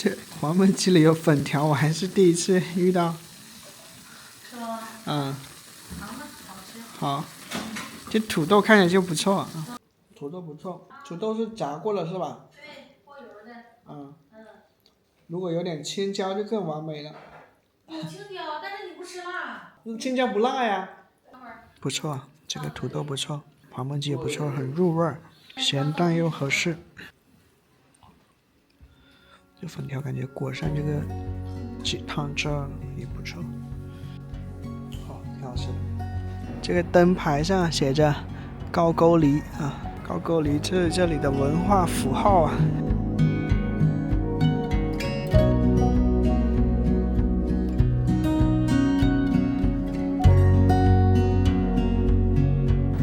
这黄焖鸡里有粉条，我还是第一次遇到。是吗？嗯，尝吧，好吃。好。这土豆看起来就不错啊。土豆不错，土豆是炸过了是吧？对，过油的。嗯。如果有点青椒就更完美了。有青椒，但是你不吃辣。青椒不辣呀。等会儿。不错，这个土豆不错，黄焖鸡也不错，很入味儿，咸淡又合适。这粉条感觉裹上这个鸡汤汁儿也不错，好，挺好吃的。这个灯牌上写着高句丽啊，高句丽是这里的文化符号啊。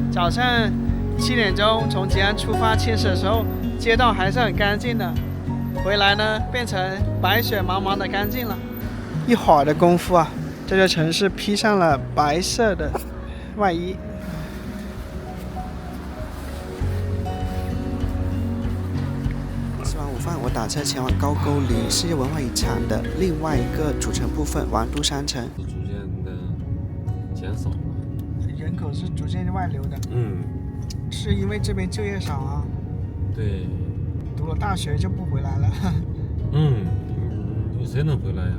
早上7点钟从吉安出发青石的时候，街道还是很干净的，回来呢变成白雪茫茫的干净了。一会儿的功夫啊，这座城市披上了白色的外衣。吃完午饭，我打车前往高句丽世界文化遗产的另外一个组成部分王都山城。逐渐的减少了，人口是逐渐外流的。是因为这边就业少啊。对。读了大学就不回来了。有谁能回来呀？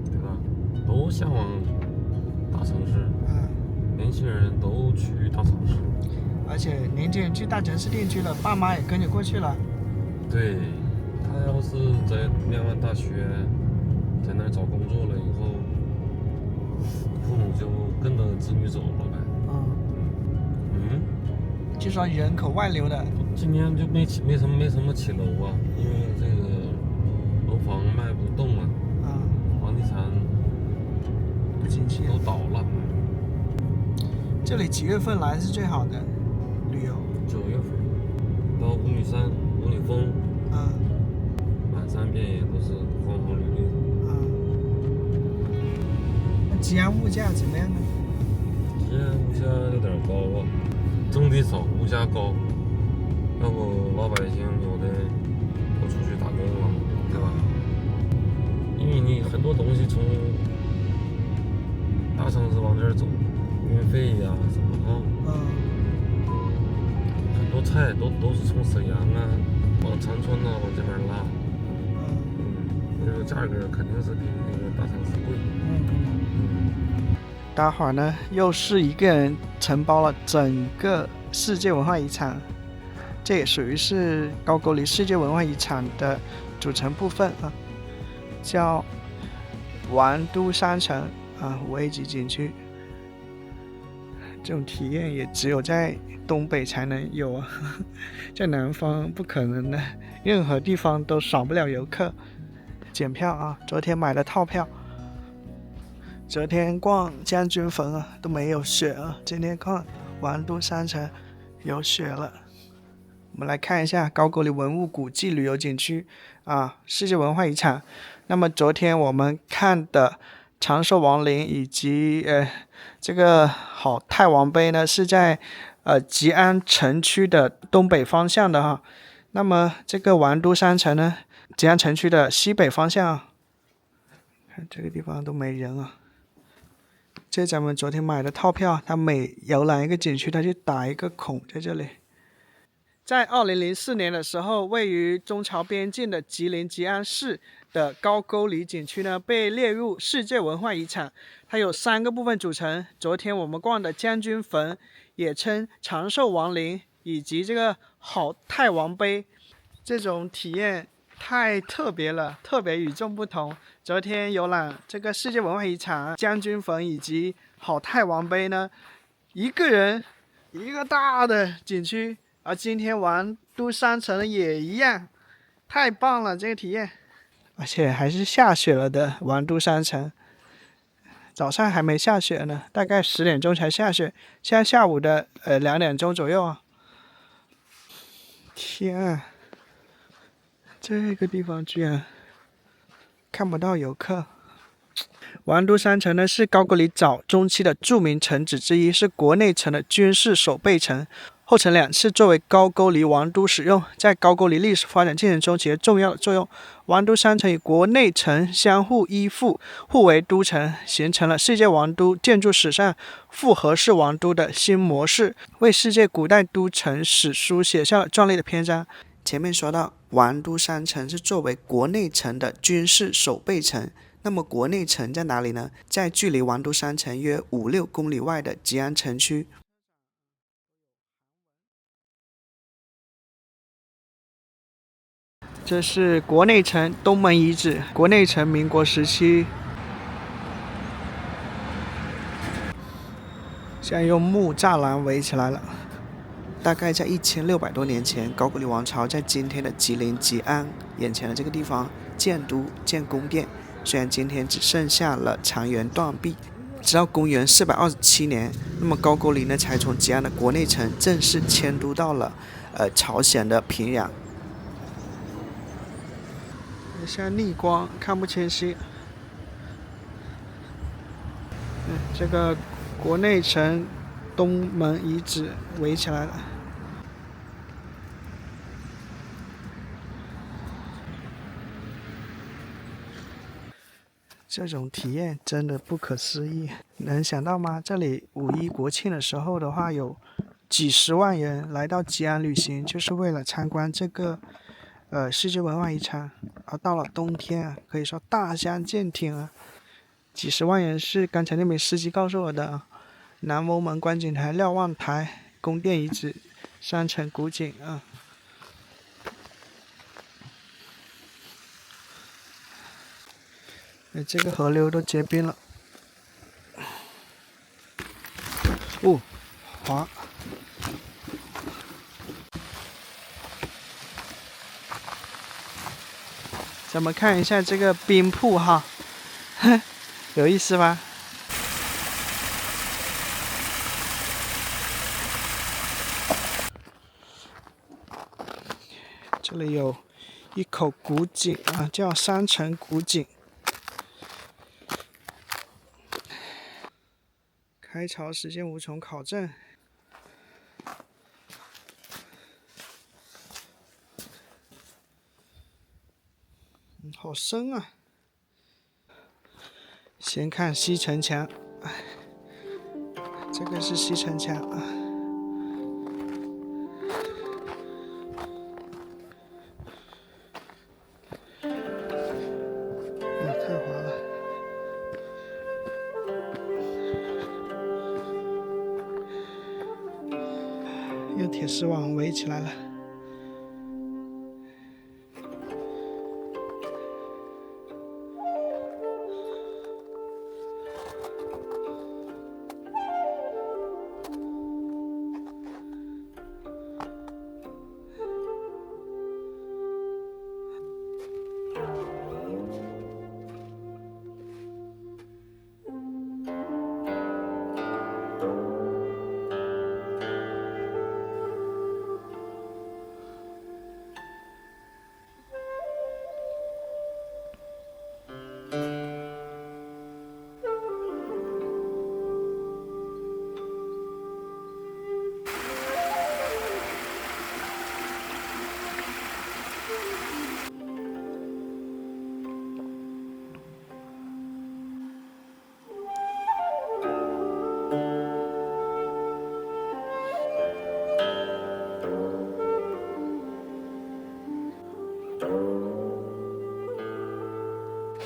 对吧？都向往大城市。年轻人都去大城市。而且年轻人去大城市定居了，爸妈也跟着过去了。对，他要是在念完大学，在那儿找工作了以后，父母就跟着子女走了呗。就说人口外流的。今年就没什么起楼啊，因为这个楼房卖不动了。房地产不景气，都倒了。这里几月份来是最好的旅游？9月份，到五女山、五女峰，满山遍野都是黄黄绿绿的。那吉安物价怎么样呢？吉安物价有点高啊，种地少，物价高，要不老百姓有的都出去打工了，对吧？因为你很多东西从大城市往这儿走，运费呀什么很多菜都是从沈阳啊往长春啊往这边拉。这个价格肯定是比那个大城市贵。待会儿呢又是一个人承包了整个世界文化遗产，这也属于是高句丽世界文化遗产的组成部分啊，叫王都山城5A 级景区。这种体验也只有在东北才能有啊，在南方不可能的，任何地方都少不了游客。检票啊，昨天买的套票。昨天逛将军坟都没有雪啊，今天逛王都山城有雪了。我们来看一下高句丽文物古迹旅游景区世界文化遗产。那么昨天我们看的长寿王陵以及这个好太王碑呢，是在吉安城区的东北方向的那么这个王都山城呢，吉安城区的西北方向看这个地方都没人啊。这咱们昨天买的套票，它每游览一个景区，它就打一个孔在这里。在2004年的时候，位于中朝边境的吉林吉安市的高句丽景区呢，被列入世界文化遗产。它有3个部分组成。昨天我们逛的将军坟，也称长寿王陵，以及这个好太王碑，这种体验太特别了，特别与众不同。昨天游览这个世界文化遗产将军坟以及好太王碑呢，一个人一个大的景区，而今天王都山城也一样，太棒了这个体验。而且还是下雪了的王都山城，早上还没下雪呢，大概10点钟才下雪，现在下午的2点钟左右啊。天啊，这个地方居然看不到游客。王都山城呢是高句丽早中期的著名城址之一，是国内城的军事守备城。后城2次作为高句丽王都使用，在高句丽历史发展进程中起着重要的作用。王都3城与国内城相互依附，互为都城，形成了世界王都建筑史上复合式王都的新模式，为世界古代都城史书写下了壮丽的篇章。前面说到，王都3城是作为国内城的军事守备城。那么国内城在哪里呢？在距离王都3城约5-6公里外的吉安城区。这是国内城东门遗址，国内城民国时期，现在用木栅栏围起来了。大概在1600多年前，高句丽王朝在今天的吉林吉安眼前的这个地方建都建宫殿，虽然今天只剩下了残垣断壁。直到公元427年，那么高句丽呢才从吉安的国内城正式迁都到了朝鲜的平壤。现在逆光看不清晰。这个国内城东门遗址围起来了。这种体验真的不可思议，能想到吗？这里5·1国庆的时候的话，有几十万人来到吉安旅行，就是为了参观这个世界文化遗产。而到了冬天啊，可以说大相径庭啊。几十万人是刚才那名司机告诉我的啊。南翁门观景台、瞭望台、宫殿遗址、3城古井啊。这个河流都结冰了。滑。咱们看一下这个冰瀑哈，有意思吧？这里有一口古井啊，叫3城古井。开槽时间无从考证。好深啊！先看西城墙，这个是西城墙啊。太滑了。用铁丝网围起来了。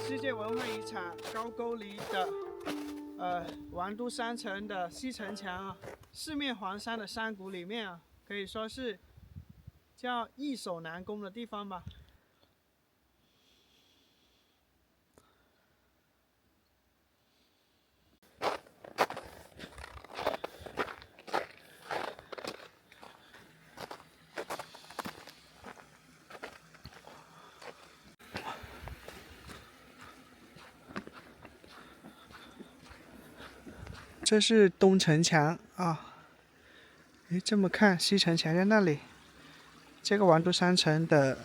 世界文化遗产高句丽的王都3城的西城墙啊，四面环山的山谷里面啊，可以说是叫易守难攻的地方吧。这是东城墙啊，这么看西城墙在那里。这个王都3城的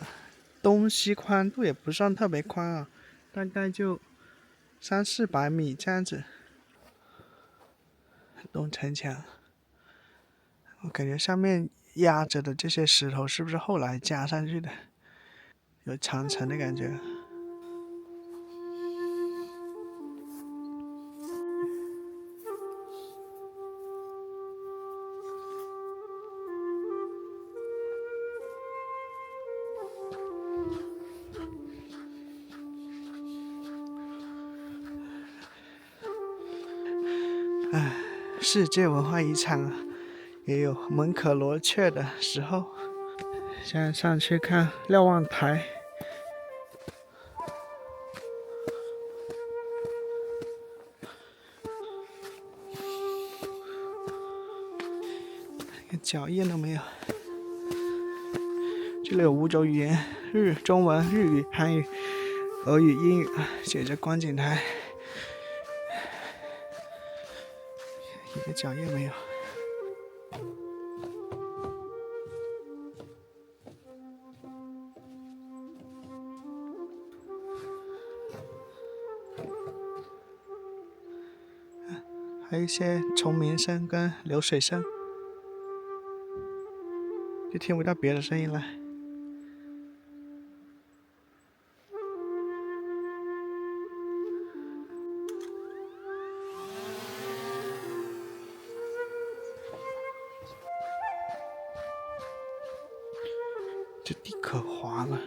东西宽度也不算特别宽啊，大概就300-400米这样子。东城墙，我感觉上面压着的这些石头是不是后来加上去的？有长城的感觉。世界文化遗产啊，也有门可罗雀的时候。现在上去看瞭望台，连脚印都没有。这里有5种语言：中文、日语、韩语、俄语、英语，写着观景台。一个脚印没有。还有一些虫鸣声跟流水声，就听不到别的声音了。这地可滑了。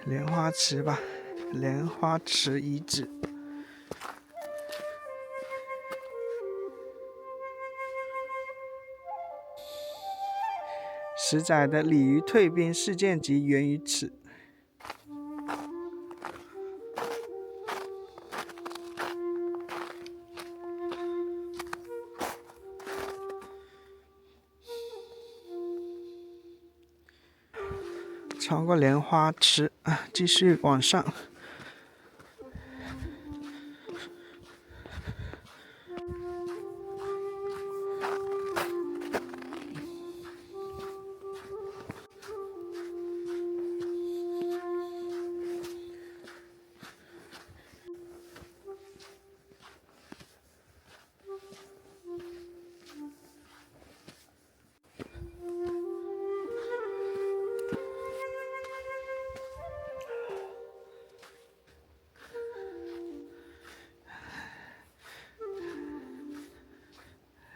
莲花池吧，莲花池遗址。10载的鲤鱼退兵事件即源于此。穿过莲花池继续往上。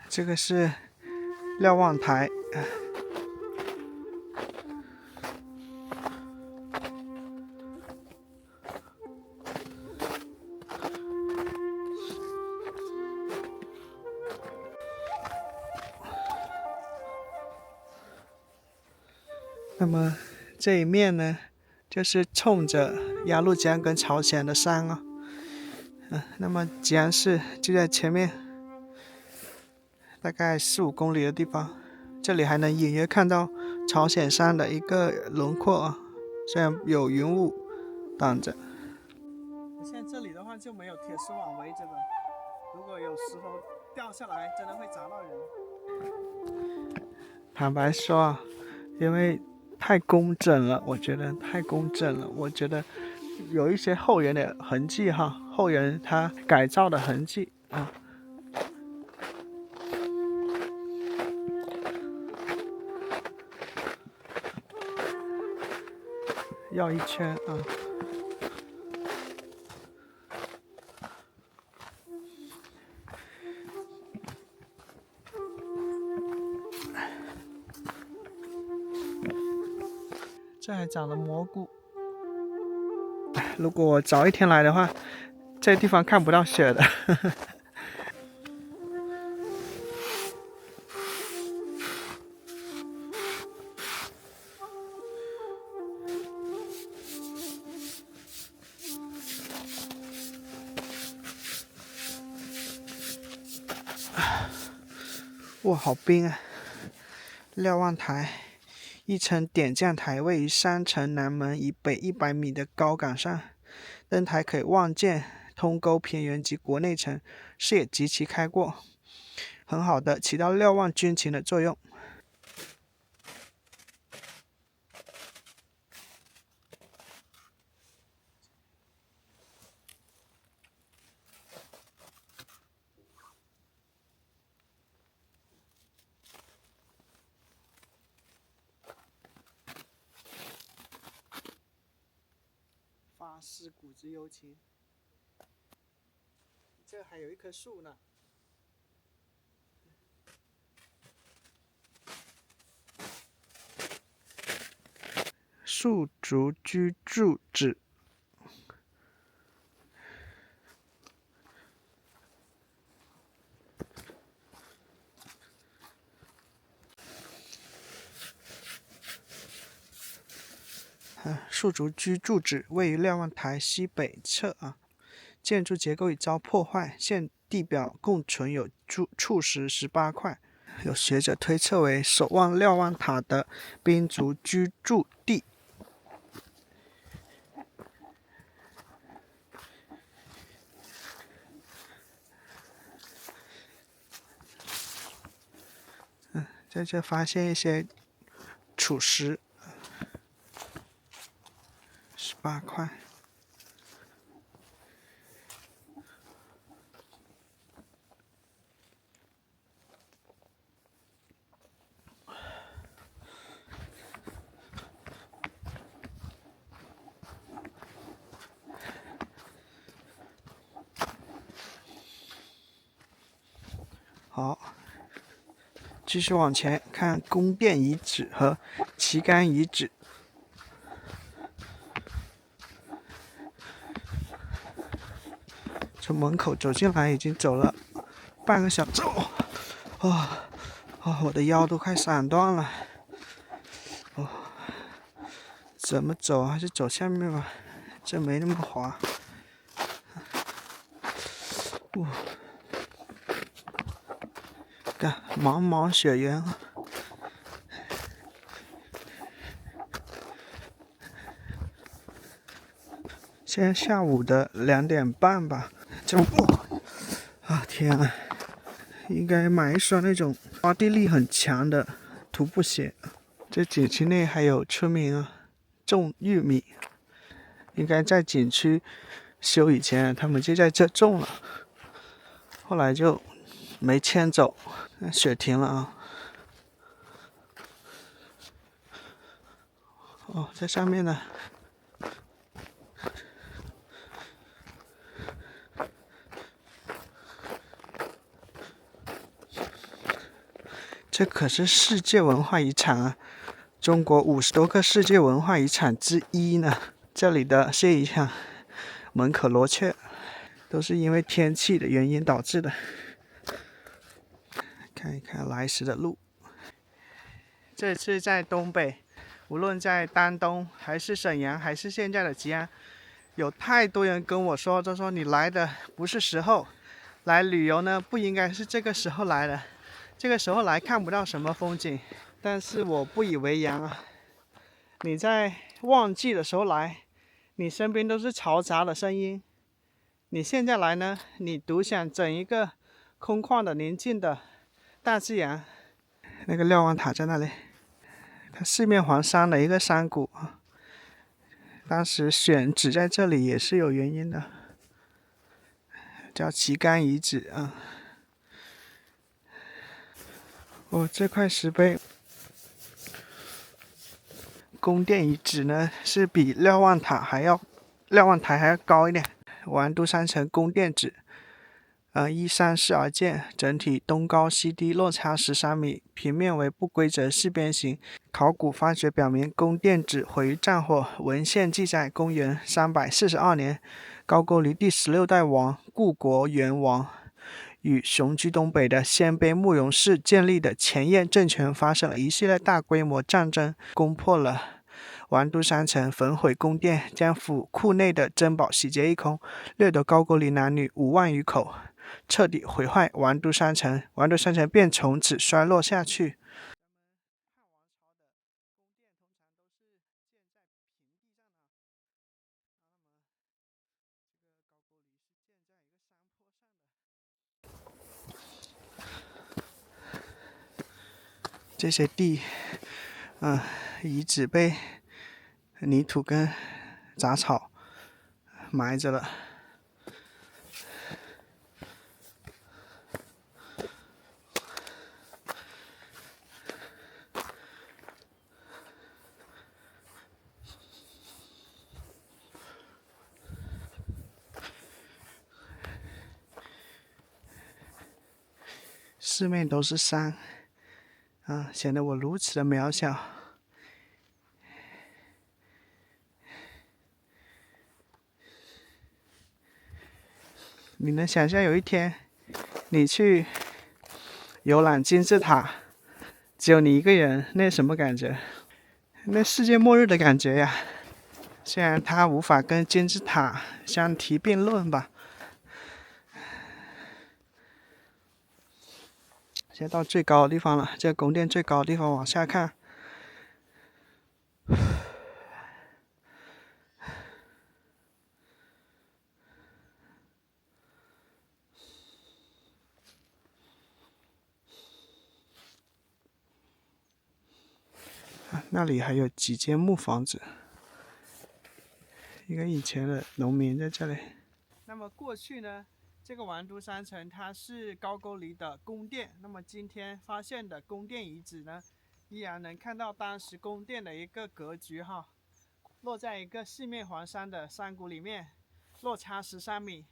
这个是瞭望台，那么这一面呢，就是冲着鸭绿江跟朝鲜的山啊，那么吉安市就在前面。大概4-5公里的地方，这里还能隐约看到朝鲜山的一个轮廓啊，虽然有云雾挡着。现在这里的话就没有铁丝网围着的，如果有石头掉下来，真的会砸到人。坦白说啊，因为太工整了，我觉得太工整了，我觉得有一些后人的痕迹哈，后人他改造的痕迹啊。绕一圈啊！这还长了蘑菇。如果我早一天来的话，这地方看不到雪的。哇，好冰啊！瞭望台，一层点将台位于山城南门以北100米的高岗上，登台可以望见通沟平原及国内城，视野极其开阔，很好的起到瞭望军情的作用。发思古之幽情。这还有一棵树呢。树竹居住址。树竹居住址位于瞭望台西北侧建筑结构已遭破坏，现地表共存有柱石18块，有学者推测为守望瞭望塔的兵卒居住地。在这发现一些楚石，18块。好，继续往前看宫殿遗址和旗杆遗址。从门口走进来已经走了半个小时，我的腰都快闪断了。怎么走？还是走下面吧，这没那么滑。看，茫茫雪原啊！现在下午的2点半吧，天啊！应该买一双那种抓地力很强的徒步鞋。这景区内还有村民种玉米，应该在景区修以前，他们就在这种了，后来就没迁走。雪停了在上面呢。这可是世界文化遗产中国50多个世界文化遗产之一呢。这里的谢遗像门可罗雀，都是因为天气的原因导致的。看一看来时的路。这次在东北，无论在丹东还是沈阳还是现在的吉安，有太多人跟我说，就说你来的不是时候，来旅游呢不应该是这个时候来的，这个时候来看不到什么风景。但是我不以为然你在旺季的时候来，你身边都是嘈杂的声音，你现在来呢，你独享整一个空旷的宁静的大自然。那个瞭望塔在那里，它四面环山的一个山谷当时选址在这里也是有原因的，叫旗杆遗址这块石碑宫殿遗址呢，是比瞭望台还要高一点。完都山城宫殿址依山势而建，整体东高西低，落差13米，平面为不规则四边形。考古发掘表明，宫殿址毁于战火。文献记载，公元342年，高句丽第16代王故国元王与雄居东北的鲜卑慕容氏建立的前燕政权发生了一系列大规模战争，攻破了完都山城，焚毁宫殿，将府库内的珍宝洗劫一空，掠夺高句丽男女5万余口，彻底毁坏完都山城，完都山城便从此衰落下去。这些地，遗址被泥土跟杂草埋着了。四面都是山，显得我如此的渺小。你能想象有一天你去游览金字塔，只有你一个人，那什么感觉？那世界末日的感觉呀！虽然它无法跟金字塔相提并论吧。现在到最高的地方了，这个宫殿最高的地方往下看，那里还有几间木房子，一个以前的农民在这里。那么过去呢，这个王都山城它是高句丽的宫殿。那么今天发现的宫殿遗址呢，依然能看到当时宫殿的一个格局哈，落在一个四面环山的山谷里面，落差13米。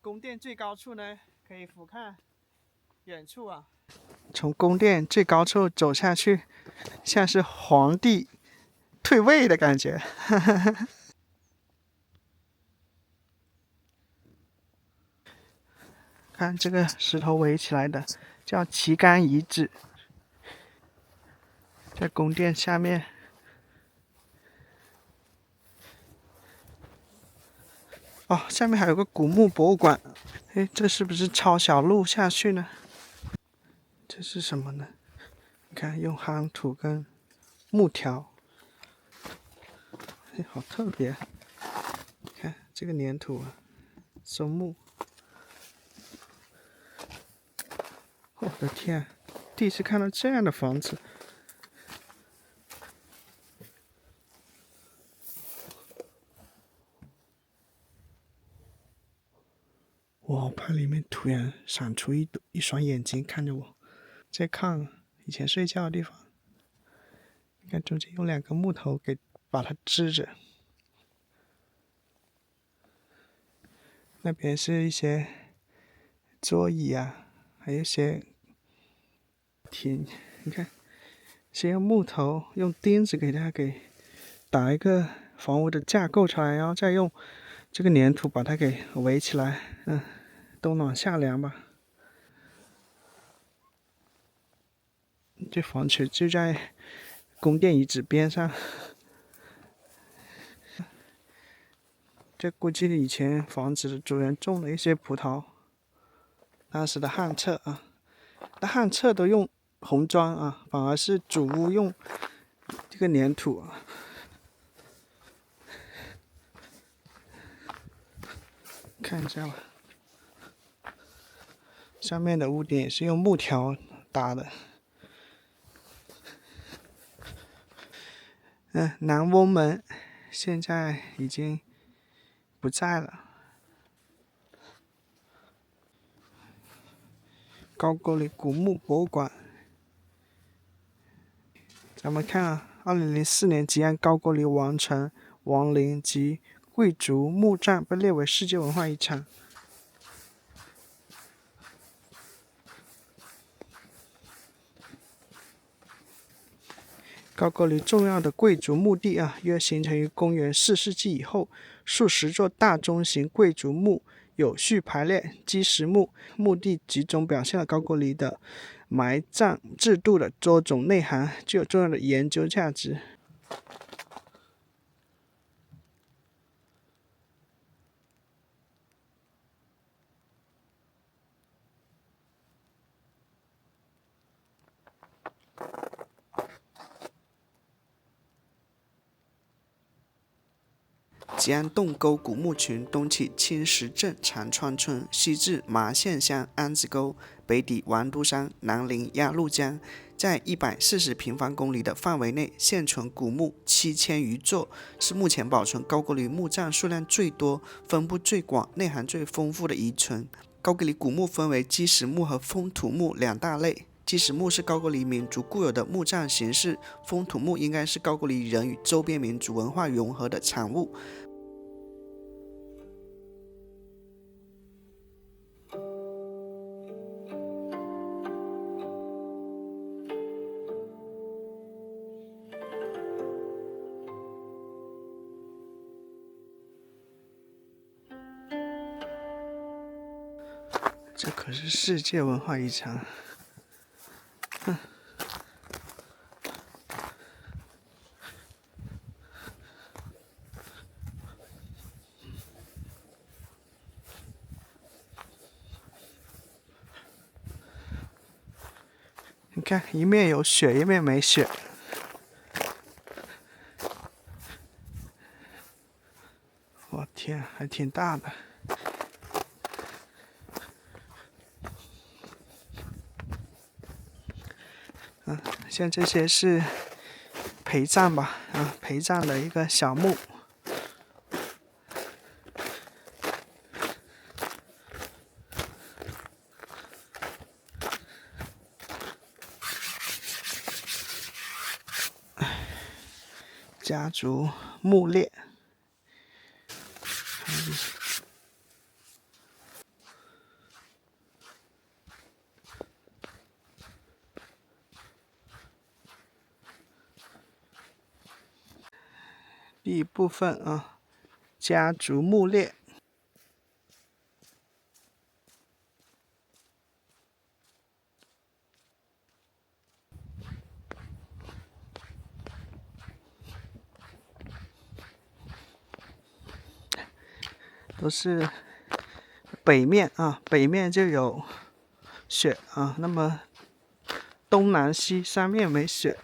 宫殿最高处呢，可以俯瞰远处啊，从宫殿最高处走下去，像是皇帝退位的感觉。看这个石头围起来的，叫旗杆遗址，在宫殿下面。哦，下面还有个古墓博物馆。哎，这是不是抄小路下去呢？这是什么呢？你看，用夯土跟木条，哎，好特别。看这个粘土啊，松木。我的天，第一次看到这样的房子。哇，怕里面突然闪出一双眼睛看着我。这炕以前睡觉的地方，你看中间用2个木头给把它支着。那边是一些桌椅啊，还有一些亭，你看，先用木头用钉子给它打一个房屋的架构出来，然后再用这个粘土把它给围起来，冬暖夏凉吧。这房子就在宫殿遗址边上，这估计以前房子的主人种了一些葡萄，当时的旱厕啊，那旱厕都用红砖啊，反而是主屋用这个粘土啊。看一下吧，上面的屋顶也是用木条搭的。南翁门现在已经不在了。高句丽古墓博物馆，咱们看啊，2004年吉安高句丽王城、王陵及贵族墓葬被列为世界文化遗产。高句丽重要的贵族墓地啊，约形成于公元4世纪以后，数十座大中型贵族墓有序排列，基石墓地集中表现了高句丽的埋葬制度的多种内涵，具有重要的研究价值。吉安洞沟古墓群，东起青石镇长川村，西至麻县乡安子沟，北抵王都山，南临鸭绿江，在140平方公里的范围内，现存古墓7000余座，是目前保存高句丽墓葬数量最多、分布最广、内涵最丰富的遗存。高句丽古墓分为基石墓和封土墓两大类。基石墓是高句丽民族固有的墓葬形式，封土墓应该是高句丽人与周边民族文化融合的产物。这可是世界文化遗产。你看，一面有雪，一面没雪。我天，还挺大的。像这些是陪葬吧，陪葬的一个小墓。家族墓列。第一部分家族墓列。都是北面北面就有雪那么东南西三面没雪。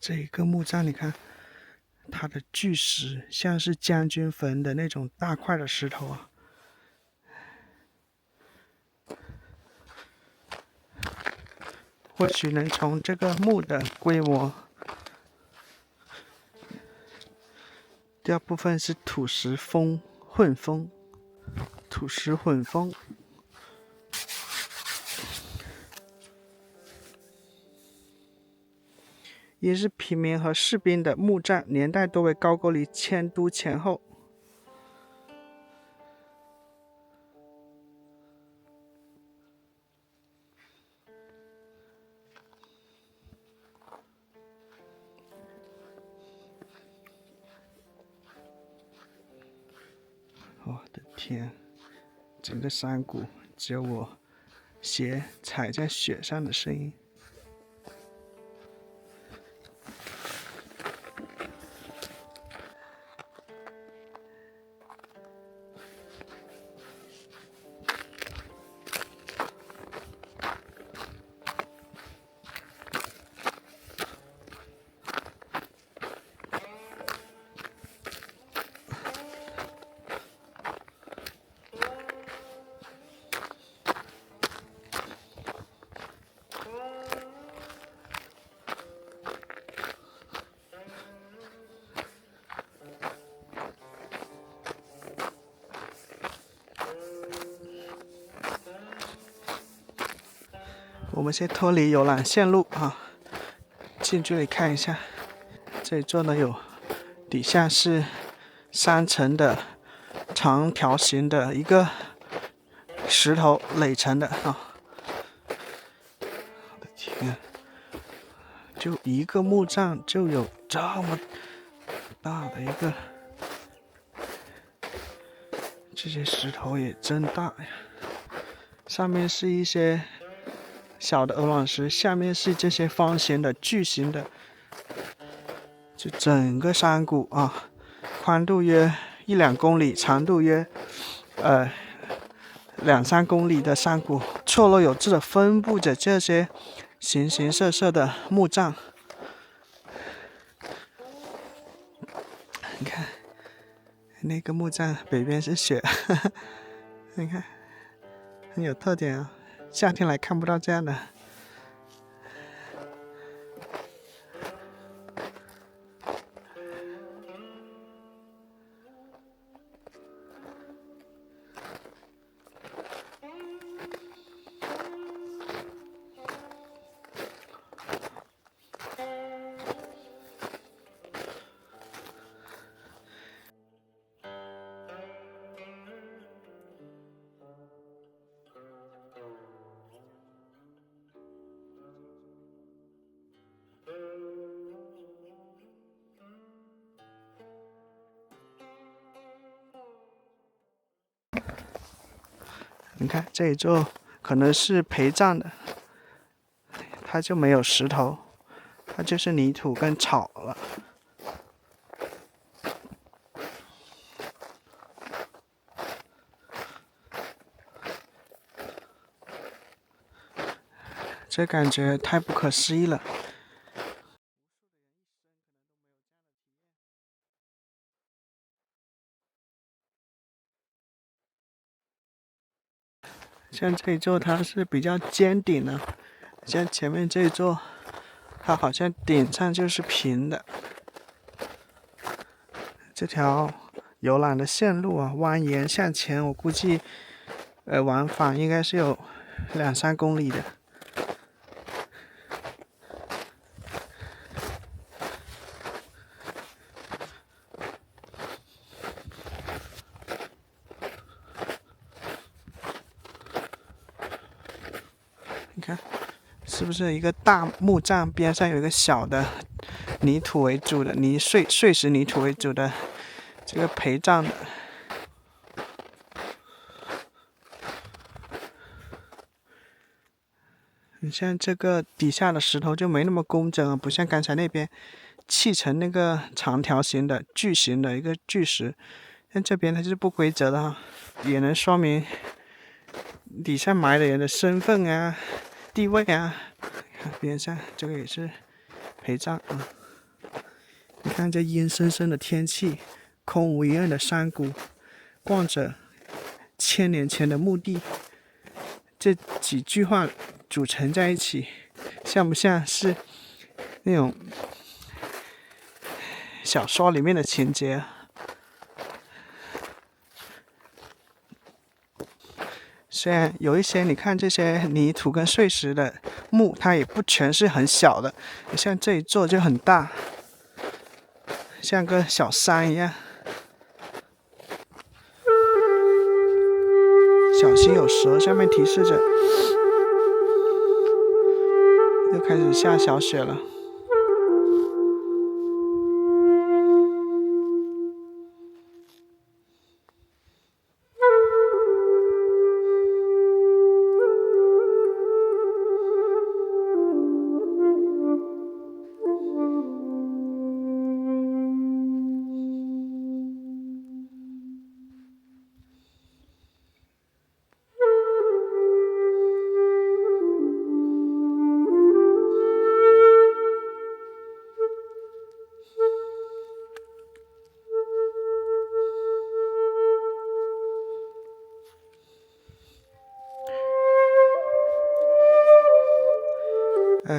这一个墓葬，你看它的巨石像是将军坟的那种大块的石头或许能从这个墓的规模。第二部分是土石混封，土石混封。也是平民和士兵的墓葬，年代多为高句丽迁都前后。我的天，整个山谷只有我鞋踩在雪上的声音。我们先脱离游览线路近距离看一下。这一座呢有底下是3层的长条形的一个石头垒成的啊！我的天，就一个墓葬就有这么大的一个，这些石头也真大呀！上面是一些小的鹅卵石，下面是这些方形的巨型的，就整个山谷啊，宽度约1-2公里，长度约2-3公里的山谷，错落有致的分布着这些形形色色的墓葬。你看，那个墓葬北边是雪，你看很有特点啊，夏天来看不到这样的。你看这一座可能是陪葬的，它就没有石头，它就是泥土跟草了。这感觉太不可思议了。像这一座它是比较尖顶的，像前面这一座，它好像顶上就是平的。这条游览的线路啊，蜿蜒向前，我估计，往返应该是有2-3公里的。你看，是不是一个大墓葬边上有一个小的泥土为主的碎石泥土为主的这个陪葬的？你像这个底下的石头就没那么工整啊，不像刚才那边砌成那个长条形的巨型的一个巨石，像这边它就是不规则的哈，也能说明底下埋的人的身份啊、地位啊。看边上这个也是陪葬啊。你看这阴森森的天气，空无一人的山谷，逛着1000年前的墓地，这几句话组成在一起，像不像是那种小说里面的情节？虽然有一些，你看这些泥土跟碎石的墓，它也不全是很小的，像这一座就很大，像个小山一样。小心有蛇，上面提示着。又开始下小雪了。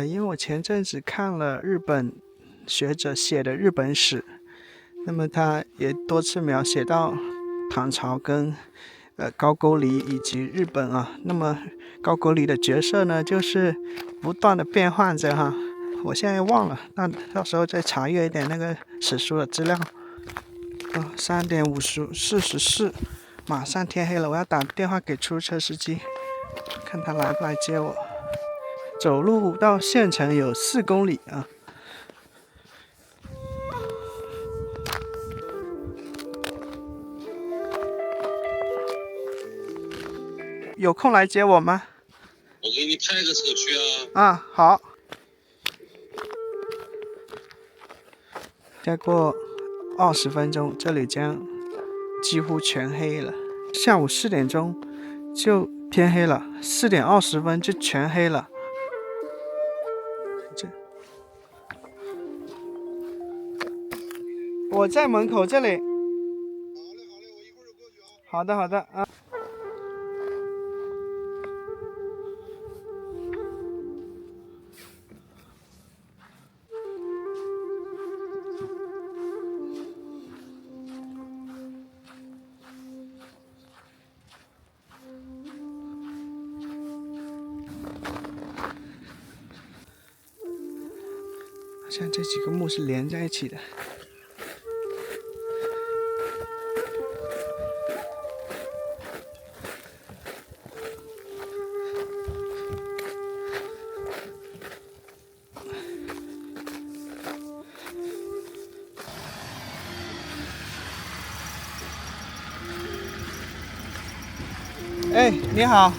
因为我前阵子看了日本学者写的日本史，那么他也多次描写到唐朝跟高句丽以及日本啊，那么高句丽的角色呢，就是不断的变换着哈，我现在忘了，那到时候再查阅一点那个史书的资料。3点44，马上天黑了，我要打电话给出租车司机，看他来不来接我。走路到县城有4公里啊。有空来接我吗？我给你派个车去啊。啊，好。再过20分钟，这里将几乎全黑了。下午4点钟就天黑了，4点20分就全黑了。我在门口这里。好嘞，我一会儿就过去啊。好的啊。好像这几个墓是连在一起的。哎，你好。